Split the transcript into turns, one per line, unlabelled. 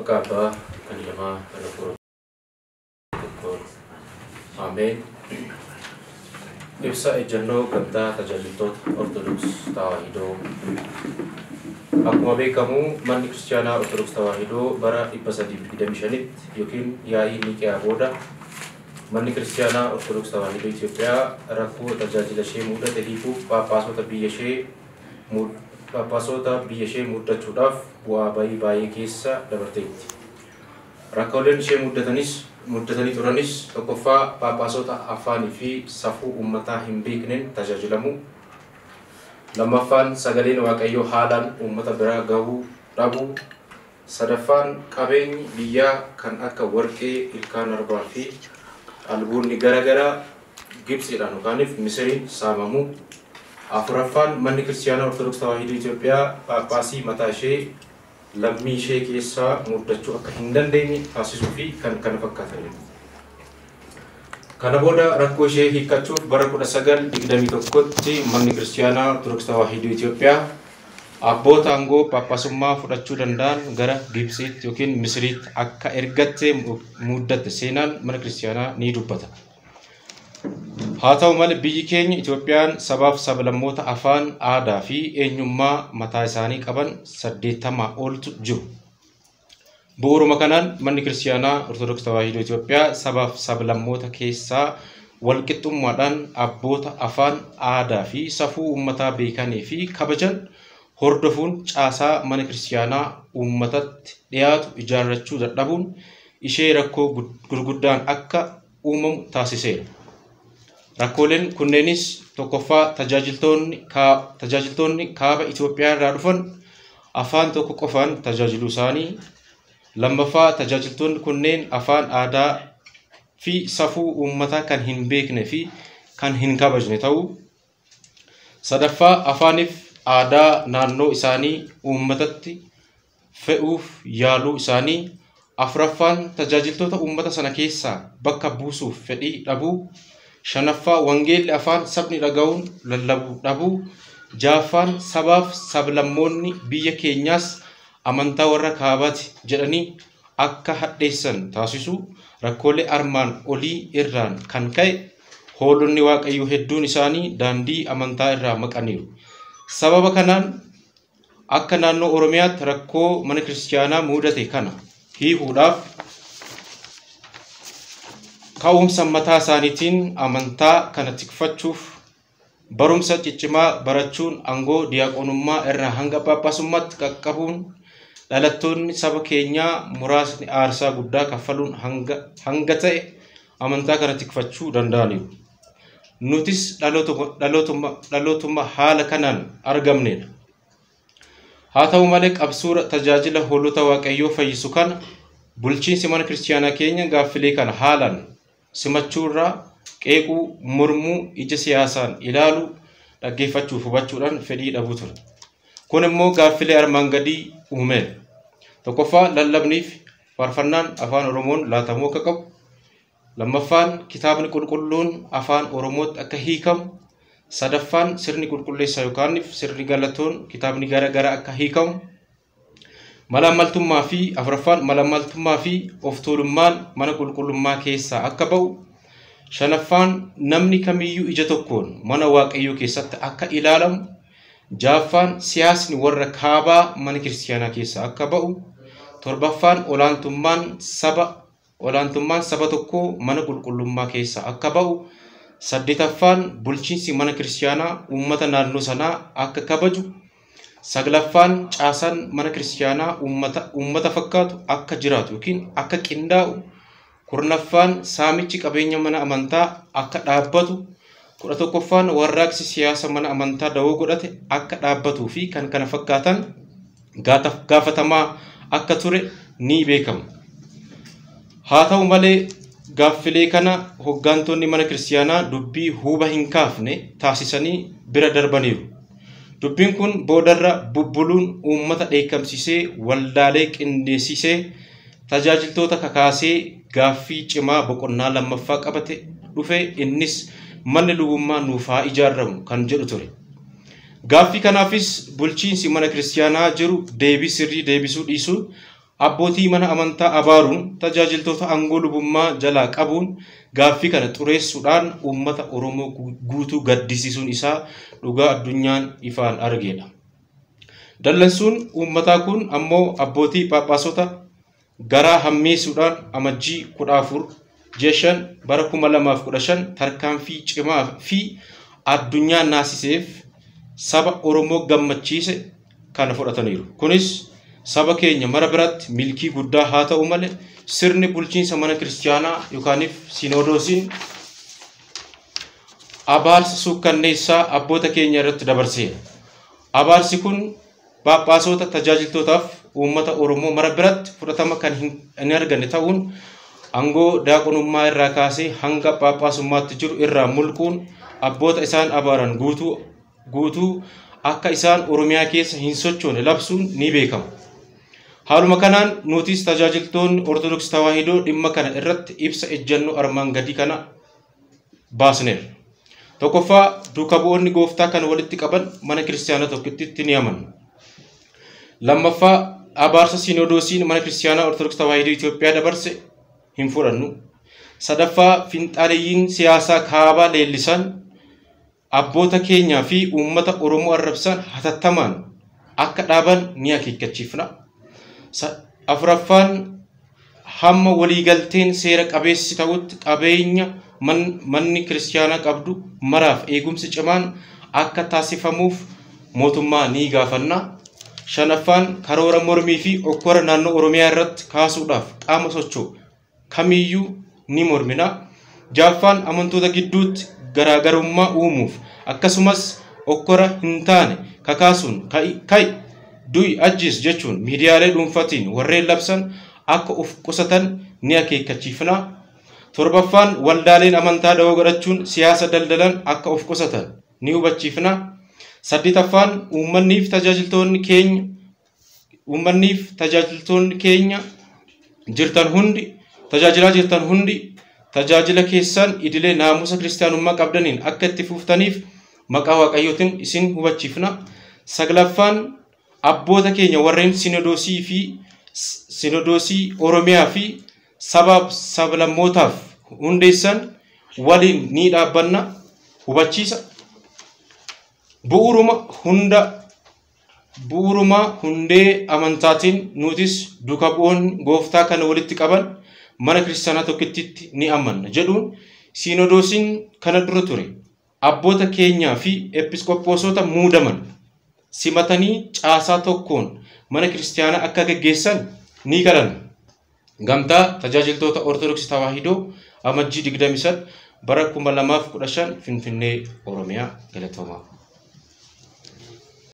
Kaaba kanilama kanapuro Amen. Ibsa ejannoo gamtaa tajaajiltoota Ortodoks Tawaahidoo. Akkuma beekamu manni Kiristaanaa Ortodoks Tawaahidoo bara 325 yookiin yaa'ii Niqiyaa booda manni Kiristaanaa Ortodoks Tawaahidoo Itoophiyaa rakkoo tajaajila ishee mudate hiikuuf Phaaphaasota biyya ishee muddachuudhaaf bu'aa bayii baay'ee keessa dabarteetti. Rakkooleen ishee muddatanii turanis tokkoffaa Phaaphaasota afaanii fi safuu uummataa hin beekneen tajaajilamu. Lammaffaan sagaleen Waaqayyoo haalaan uummata biraa gahuu dhabuu. Sadaffaan qabeenyi biyyaa kan akka warqee, ilkaan arbaa fi albuunni garaagaraa Gibsiidhaan yookaaniif Misiriin saamamuu. Afuraffaan manni Kiristaanaa Ortodoks Tawaahidoo Itoophiyaa Phaaphaasii mataa ishee lammii ishee keessaa muddachuu akka hin dandeenye taasisuu fi kan kana fakkaatanidha. Kana booda rakkoo ishee hiikachuuf bara 1921tti manni Kiristaanaa Ortodoks Tawaahidoo Itoophiyaa abboota aangoo Phaaphaasummaa fudhachuu danda'an gara Gibsiitti yookiin Misiriitti akka ergattee muddatte seenaan mana Kiristaanaa ni dubbata. Haa ta'u malee biyyi keenya Itoophiyaan sabaaf sablammoota afaan, aadaa fi eenyummaa mataa isaanii qaban 80 oltu jiru. Bu'uuruma kanaan manni Kiristaanaa Ortodoks Tawaahidoo Itoophiyaa sabaaf sablammoota keessaa walqixxummaadhaan abboota afaan, aadaa fi safuu uummataa beekanii fi kabajan hordofuun caasaa mana Kiristaanaa uummatatti dhiyaatu ijaarrachuu dadhabuun ishee rakkoo gurguddaan akka uumamu taasiseera. Rakkooleen kunneenis tokkoffaa tajaajiltoonni kaaba Itoophiyaa irraa dhufan afaan tokko qofaan tajaajiluu isaanii. Lammaffaa tajaajiltoonni kunneen afaan, aadaa fi safuu uummataa kan hin beekne fi kan hin kabajne ta'uu. Sadaffaa afaaniif aadaa naannoo isaanii uummatatti fe'uuf yaaluu isaanii. Afuraffaan tajaajiltoota uummata sana keessaa bakka buusuuf fedhii dhabuu. Shanaffaa wangeelli afaan sabni dhaga'uun lallabuu dhabuu. Jaaffaan sabaaf sablammoonni biyya keenyaas amantaa warra kaabaati jedhanii akka hadheessan taasisu. Rakkoolee armaan olii irraan kan ka'e hoolonni Waaqayyoo hedduun isaanii daandii amantaa irraa maqaniiru. Sababa kanaan akka naannoo Oromiyaatti rakkoo mana Kiristaanaa mudate kana hiikuudhaaf ka'umsa mataa isaaniitiin amantaa kana tikfachuuf barumsa ciccimaa barachuun aangoo diyaaqonummaa irraa hanga Phaaphaasummaatti qaqqabuun dhalattoonni saba keenyaa muraasni aarsaa guddaa kaffaluun hanga ta'e amantaa kana tikfachuu danda'aniiru. Nutis dhalootuma haala kanaan argamnedha. Haa ta'u malee qabsuura tajaajila hoolota Waaqayyoo fayyisu kana bulchiinsi mana Kiristaanaa keenya gaaffilee kana haalaan simachuurraa qeequu, mormuu, ija siyaasaan ilaaluu, dhaggeeffachuuf hubachuudhaan fedhii dhabuu ture. Kun immoo gaaffilee armaan gadii uumeera. Tokkoffaa lallabniif faarfannaan afaan Oromoon laatamuu akka qabu. Lammaffaan kitaabni qulqulluun afaan Oromootti akka hiikamu. Sadaffaan sirni qulqulleessaa yookaan sirni galatoon kitaabni garaagaraa akka hiikamu. Malaammaltummaa fi afuraffaan malaammaltummaa fi of tuulummaan mana qulqullummaa keessaa akka ba'u. Shanaffaan namni kamiyyuu ija tokkoon mana Waaqayyoo keessatti akka ilaalamu. Jaaffaan siyaasni warra kaabaa mana Kiristaanaa keessaa akka ba'u. Torbaffaan olaantummaan saba tokkoo mana qulqullummaa keessaa akka ba'u. Saddeetaffaan bulchiinsi mana Kiristaanaa uummata naannoo sanaa akka kabaju. Saglaffaan caasaan mana Kiristaanaa uummata fakkaatu akka jiraatu yookiin akka qindaa'u. Kurnaffaan saamichi qabeenya mana amantaa akka dhaabbatu. 11ffaan warraaqsi siyaasa mana amantaa dawoo godhate akka dhaabbatuu fi kan kana fakkaatan gaafatamaa akka ture ni beekama. Haa ta'u malee gaaffilee kana hoggantoonni mana Kiristaanaa dubbii huba hin kaafne taasisanii bira darbaniiru. Dubbiin kun boodarra bubbuluun uummata dheekkamsiisee waldaalee qindeessisee tajaajiltoota kakaasee gaaffii cimaa boqonnaa lammaffaa qabate dhufe innis manni lubummaa nuuf haa ijaaramu kan jedhu ture. Gaaffii kanaafis bulchiinsi mana kiristaanaa jiru deebii sirrii deebisuu dhiisuu abbootii mana amantaa abaaruun tajaajiltoota aangoo lubummaa jalaa qabuun gaaffii kana xureessuudhaan uummata Oromoo guutuu gaddisiisuun isaa dhugaa addunyaan ifaan argeedha. Dallansuun uummataa kun ammoo abbootii Phaaphaasota garaa hammeessuudhaan amajjii 14 jeeshan bara 2015 tarkaanfii cimaa fi addunyaa naasiseef saba Oromoo gammachiise kana fudhataniiru. Kunis saba keenya mara biratti milkii guddaa haa ta'u malee sirni bulchiinsa mana kiristaanaa yookaaniif sinodoosiin abaarsa suukkanneessaa abboota keenya irratti dabarseera. Abaarsi kun Phaaphaasota tajaajiltootaaf uummata Oromoo mara biratti fudhatama kan hin arganne ta'uun aangoo daaqonummaa irraa kaasee hanga Phaaphaasummaatti jiru irraa mulquun abboota isaan abaaran guutuu akka isaan Oromiyaa keessa hin sochoone labsuun ni beekama. Haaluma kanaan nutis tajaajiltoonni Ortodoksii Tawaahidoo dhimma kana irratti ibsa ejjennoo armaan gadii kana baasneerra. Tokkoffaa duuka bu'oonni gooftaa kan walitti qaban mana kiristaanaa tokkittitti ni amanna. Lammaffaa abaarsa sinodoosiin mana kiristaanaa Ortodoksii Tawaahidoo Itoophiyaa dabarse hin fudhannu. Sadaffaa finxaaleeyyiin siyaasaa kaabaa leellisan abboota keenyaa fi uummata Oromoo arrabsan hatattamaan akka dhaaban ni akeekkachiifna. Afuraffaan hamma waliigalteen seera qabeessi ta'utti qabeenya manni kiristaanaa qabdu maraaf eegumsi cimaan akka taasifamuuf mootummaa ni gaafanna. Shanaffaan karoora mormii fi okkora naannoo Oromiyaa irratti kaasuudhaaf qaama socho'u kamiyyuu ni mormina. Jaffaan amantoota gidduutti garaagarummaa uumuuf akkasumas okkora hin taane kakaasuun kai du'i ajjis jechuun miidiyaalee dhuunfaatiin warreen labsan akka of qusatan ni akeekkachiifna. Torbaffaan waldaaleen amantaa da'oo godhachuun siyaasa daldalan akka of qusatan ni hubachiifna. Saddeetaffaan uummanniif tajaajiltoonni keenya jirtan hundi tajaajila keessan idilee naamusa kiristaanummaa qabdaniin akka itti fuuftaniif maqaa Waaqayyootiin isin hubachiifna. Saglaffaan abboota keenya warreen sinodoosii Oromiyaa fi sablammootaaf hundeessan waliin ni dhaabbanna hubachiisa. Bu'uuruma hundee amantaatiin nutis duuka bu'oonni gooftaa kana walitti qaban mana kiristaanaa tokkittitti ni amanna jedhuun sinodoosiin kana dura ture abboota keenyaa fi episkooposota muudaman simatanii caasaa tokkoon mana kiristaanaa akka gaggeessan ni galan. Gamtaa tajaajiltoota Ortodoksii Tawaahidoo amajjii 23 bara 2015 Finfinnee Oromiyaa. Galatoomaa.